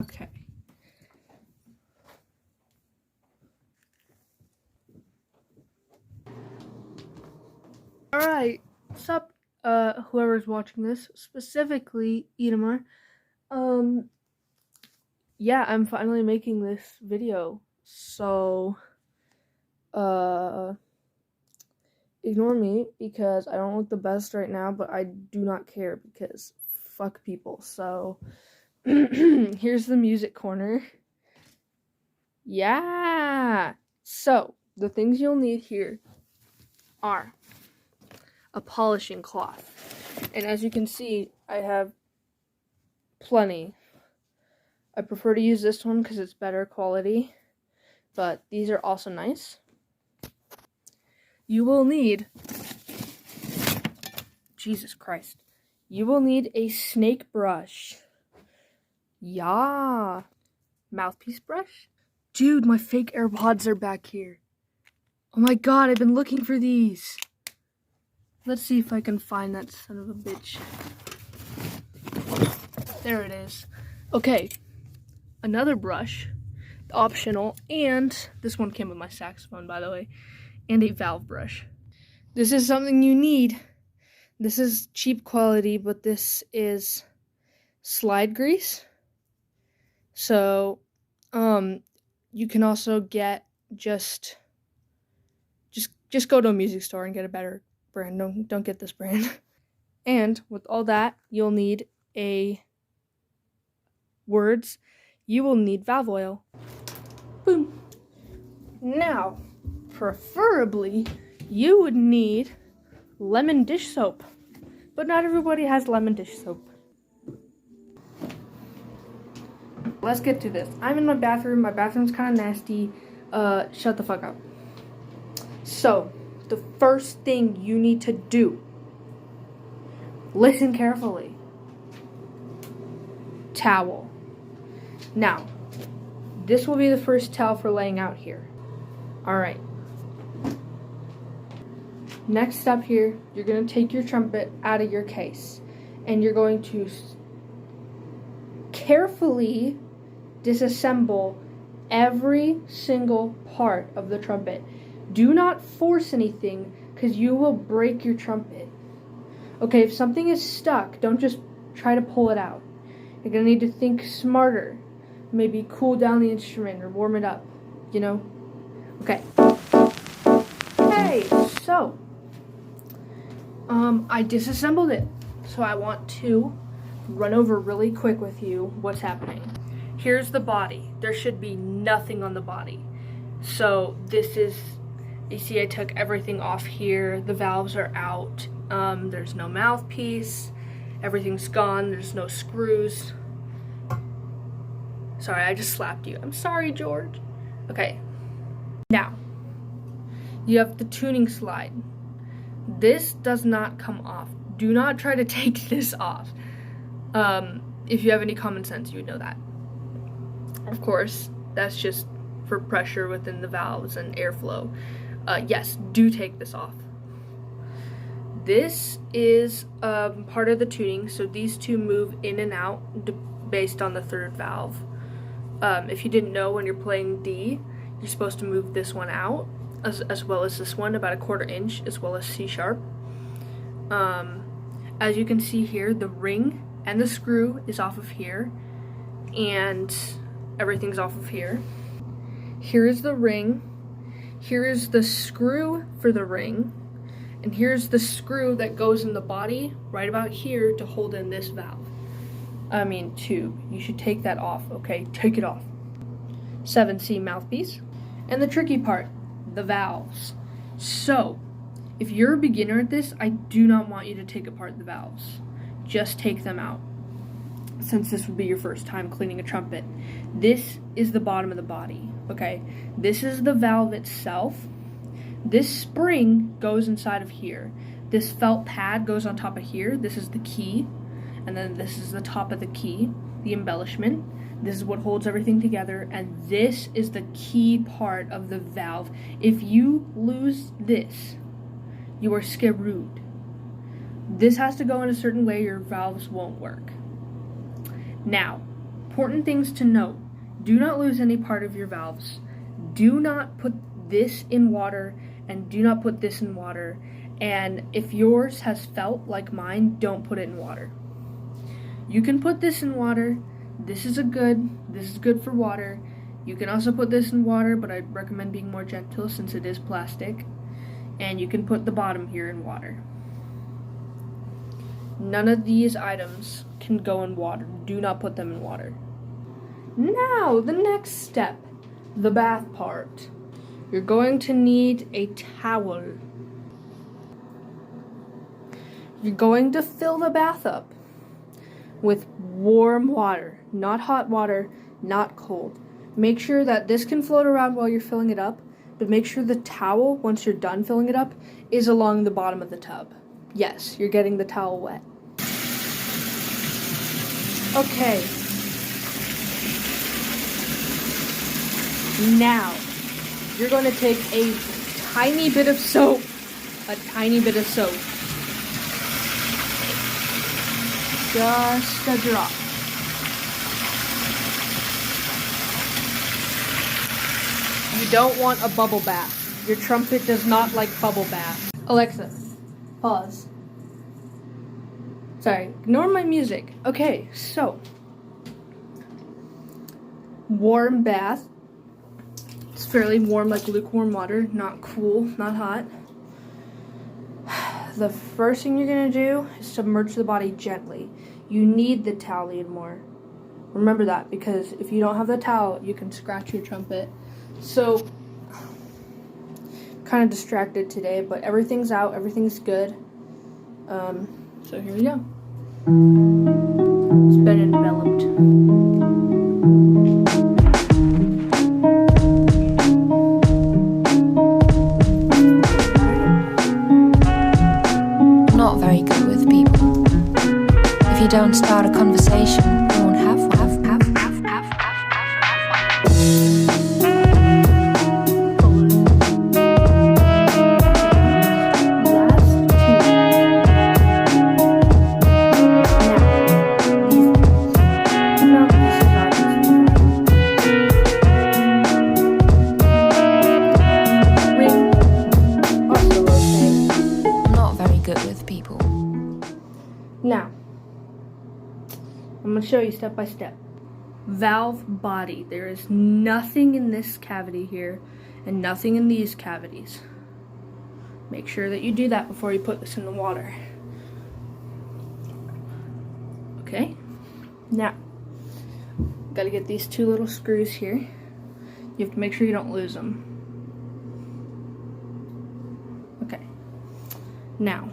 Okay. Alright, what's up, whoever's watching this, specifically Edamar. Yeah, I'm finally making this video, so, ignore me, because I don't look the best right now, but I do not care, because fuck people, so, here's the music corner. Yeah! So, the things you'll need here are a polishing cloth. And as you can see, I have plenty. I prefer to use this one because it's better quality, but these are also nice. You will need, Jesus Christ, you will need a snake brush. Yeah. Mouthpiece brush. Dude, my fake AirPods are back here. Oh my god, I've been looking for these. Let's see if I can find that son of a bitch. There it is. Okay, another brush, optional, and this one came with my saxophone, by the way, and a valve brush. This is something you need. This is cheap quality, but this is slide grease. So, you can also get just go to a music store and get a better brand. Don't get this brand. And with all that, you'll need you will need valve oil. Boom. Now, preferably, you would need lemon dish soap. But not everybody has lemon dish soap. Let's get to this. I'm in my bathroom. My bathroom's kind of nasty. Shut the fuck up. So, the first thing you need to do, listen carefully. Towel. Now, this will be the first towel for laying out here. Alright. Next up here, you're going to take your trumpet out of your case. And you're going to carefully disassemble every single part of the trumpet. Do not force anything, because you will break your trumpet. Okay, if something is stuck, don't just try to pull it out. You're going to need to think smarter. Maybe cool down the instrument or warm it up, you know? Okay. Hey, so, I disassembled it. So I want to run over really quick with you what's happening. Here's the body. There should be nothing on the body. So this is, you see I took everything off here. The valves are out. There's no mouthpiece. Everything's gone. There's no screws. Sorry, I just slapped you. I'm sorry, George. Okay. Now, you have the tuning slide. This does not come off. Do not try to take this off. If you have any common sense, you would know that. Of course, that's just for pressure within the valves and airflow. Yes, do take this off. This is part of the tuning, so these two move in and out based on the third valve. If you didn't know, when you're playing D, you're supposed to move this one out, as well as this one, about 1/4 inch, as well as C sharp. As you can see here, the ring and the screw is off of here, and everything's off of here. Here is the ring, here is the screw for the ring, and here's the screw that goes in the body, right about here, to hold in this valve. Tube. You should take that off, okay? Take it off. 7C mouthpiece. And the tricky part, the valves. So, if you're a beginner at this, I do not want you to take apart the valves. Just take them out, since this would be your first time cleaning a trumpet. This is the bottom of the body, okay? This is the valve itself. This spring goes inside of here. This felt pad goes on top of here. This is the key. And then this is the top of the key, the embellishment. This is what holds everything together, and this is the key part of the valve. If you lose this, you are screwed. This has to go in a certain way, your valves won't work. Now, important things to note. Do not lose any part of your valves. Do not put this in water, and do not put this in water. And if yours has felt like mine, don't put it in water. You can put this in water. This is good for water. You can also put this in water, but I'd recommend being more gentle since it is plastic. And you can put the bottom here in water. None of these items can go in water. Do not put them in water. Now, the next step, the bath part. You're going to need a towel. You're going to fill the bath up with warm water, not hot water, not cold. Make sure that this can float around while you're filling it up, but make sure the towel, once you're done filling it up, is along the bottom of the tub. Yes, you're getting the towel wet. Okay. Now, you're going to take a tiny bit of soap. Just a drop. You don't want a bubble bath. Your trumpet does not like bubble bath. Alexa, pause. Sorry, ignore my music. Okay, so. Warm bath. It's fairly warm, like lukewarm water. Not cool, not hot. The first thing you're going to do is submerge the body gently. You need the towel even more. Remember that, because if you don't have the towel, you can scratch your trumpet. So, kind of distracted today, but everything's out, everything's good. So here we go. It's been enveloped. Not very good with people. If you don't start a conversation, you won't have one. Now, I'm going to show you step by step. Valve body. There is nothing in this cavity here and nothing in these cavities. Make sure that you do that before you put this in the water. Okay? Now, got to get these two little screws here. You have to make sure you don't lose them. Okay. Now,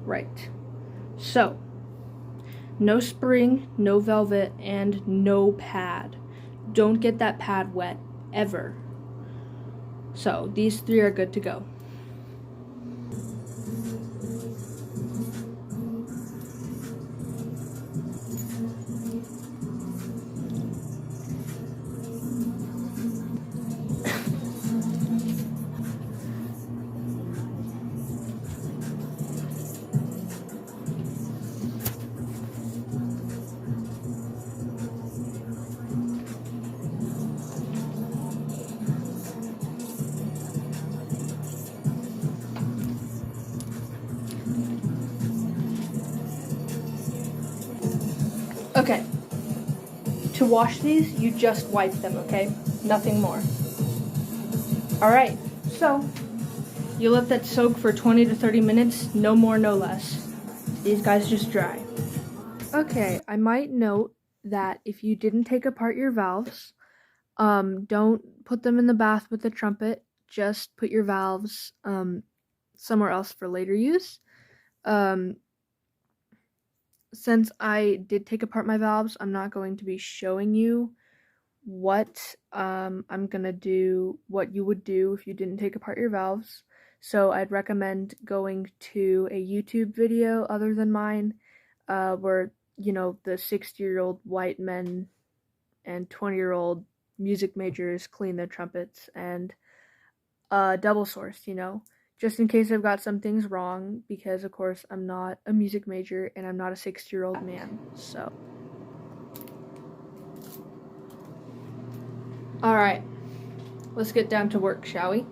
right. So, no spring, no velvet, and no pad. Don't get that pad wet, ever. So, these three are good to go. Okay, to wash these, you just wipe them, okay? Nothing more. Alright, so, you let that soak for 20 to 30 minutes, no more, no less. These guys just dry. Okay, I might note that if you didn't take apart your valves, don't put them in the bath with the trumpet, just put your valves somewhere else for later use. Since I did take apart my valves, I'm not going to be showing you what I'm gonna do, what you would do if you didn't take apart your valves. So I'd recommend going to a YouTube video other than mine, where, you know, the 60-year-old white men and 20-year-old music majors clean their trumpets, and double source, you know. just in case I've got some things wrong, because of course I'm not a music major and I'm not a 60-year-old man, so. Alright, let's get down to work, shall we?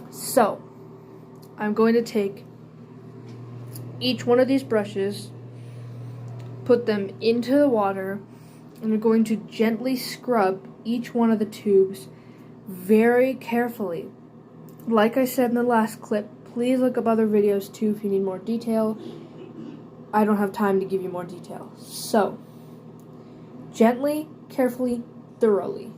So, I'm going to take each one of these brushes, put them into the water, and I'm going to gently scrub each one of the tubes very carefully. Like I said in the last clip, please look up other videos too if you need more detail. I don't have time to give you more detail. So, gently, carefully, thoroughly.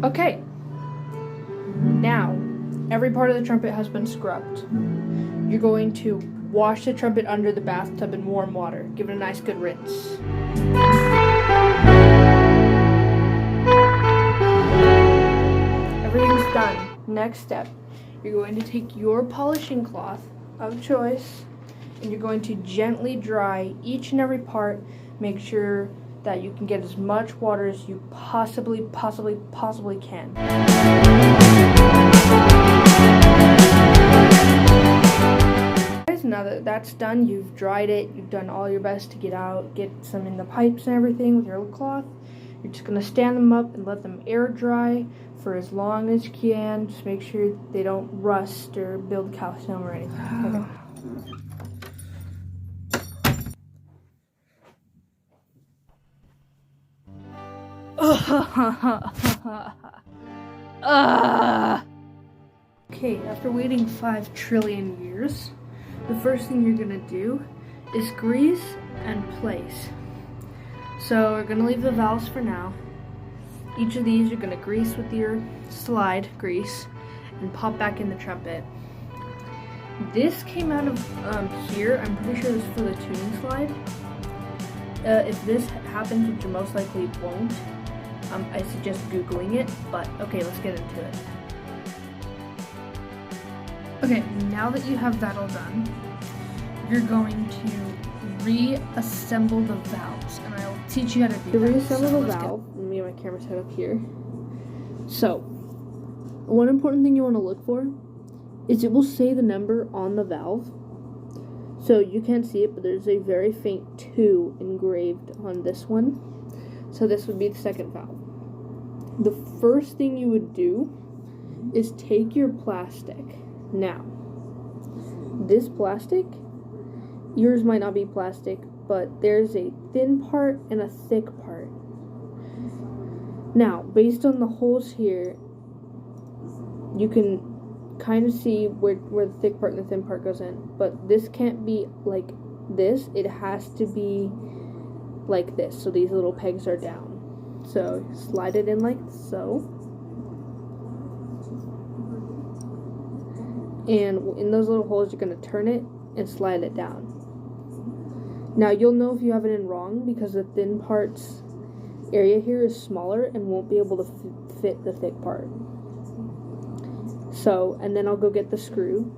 Okay, now every part of the trumpet has been scrubbed. You're going to wash the trumpet under the bathtub in warm water. Give it a nice good rinse. Everything's done. Next step, you're going to take your polishing cloth of choice and you're going to gently dry each and every part. Make sure that you can get as much water as you possibly can. Now that that's done, you've dried it, you've done all your best to get some in the pipes and everything with your cloth. You're just going to stand them up and let them air dry for as long as you can. Just make sure they don't rust or build calcium or anything. Okay, after waiting 5 trillion years, the first thing you're gonna do is grease and place. So we're gonna leave the valves for now. Each of these you're gonna grease with your slide grease and pop back in the trumpet. This came out of here. I'm pretty sure this is for the tuning slide. If this happens, which it most likely won't, I suggest Googling it, but okay, let's get into it. Okay, now that you have that all done, you're going to reassemble the valves, and I'll teach you how to do that. To reassemble the valve, let me get my camera set up here. So, one important thing you want to look for is it will say the number on the valve. So you can't see it, but there's a very faint 2 engraved on this one. So this would be the second valve. The first thing you would do is take your plastic. Now, this plastic, yours might not be plastic, but there's a thin part and a thick part. Now, based on the holes here, you can kind of see where the thick part and the thin part goes in, but this can't be like this. It has to be like this, so these little pegs are down. So slide it in like so, and in those little holes you're going to turn it and slide it down. Now you'll know if you have it in wrong because the thin parts area here is smaller and won't be able to fit the thick part. So, and then I'll go get the spring.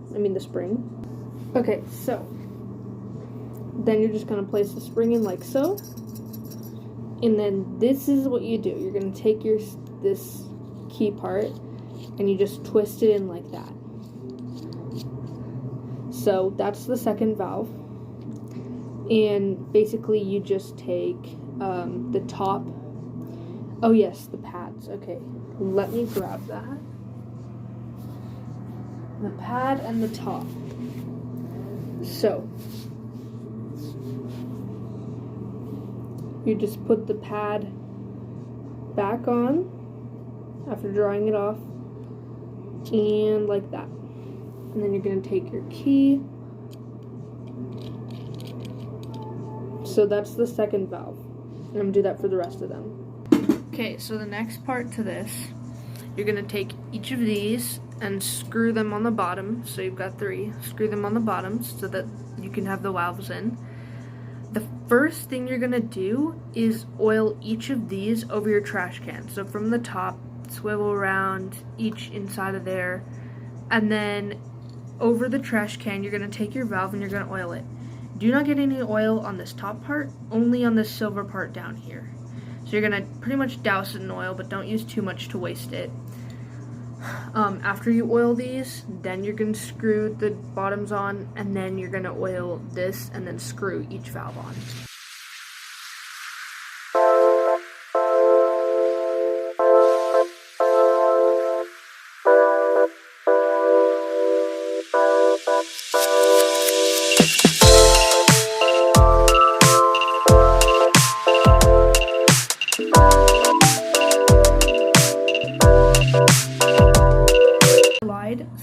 Okay, so then you're just going to place the spring in like so. And then this is what you do. You're going to take this key part and you just twist it in like that. So that's the second valve. And basically you just take the top. Oh yes, the pads. Okay, let me grab that. The pad and the top. So you just put the pad back on after drying it off, and like that. And then you're going to take your key. So that's the second valve. And I'm going to do that for the rest of them. Okay, so the next part to this, you're going to take each of these and screw them on the bottom. So you've got 3. Screw them on the bottom so that you can have the valves in. The first thing you're going to do is oil each of these over your trash can. So from the top, swivel around each inside of there, and then over the trash can, you're going to take your valve and you're going to oil it. Do not get any oil on this top part, only on this silver part down here. So you're going to pretty much douse it in oil, but don't use too much to waste it. After you oil these, then you're going to screw the bottoms on, and then you're going to oil this and then screw each valve on.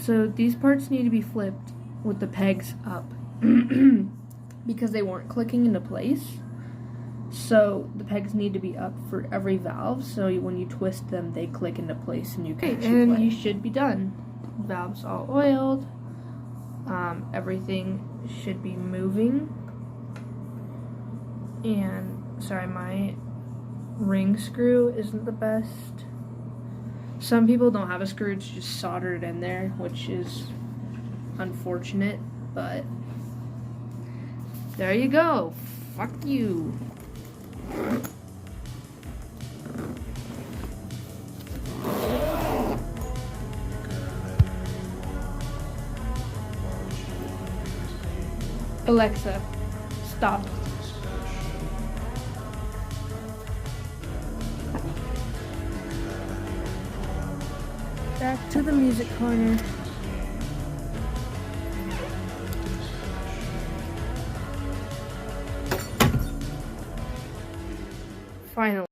So these parts need to be flipped with the pegs up because they weren't clicking into place. So the pegs need to be up for every valve, so when you twist them, they click into place and you can play. You should be done. Valves all oiled. Everything should be moving. And sorry, my ring screw isn't the best. Some people don't have a screw, it's just soldered in there, which is unfortunate, but there you go. Fuck you. Alexa, stop. Back to the music corner. Finally.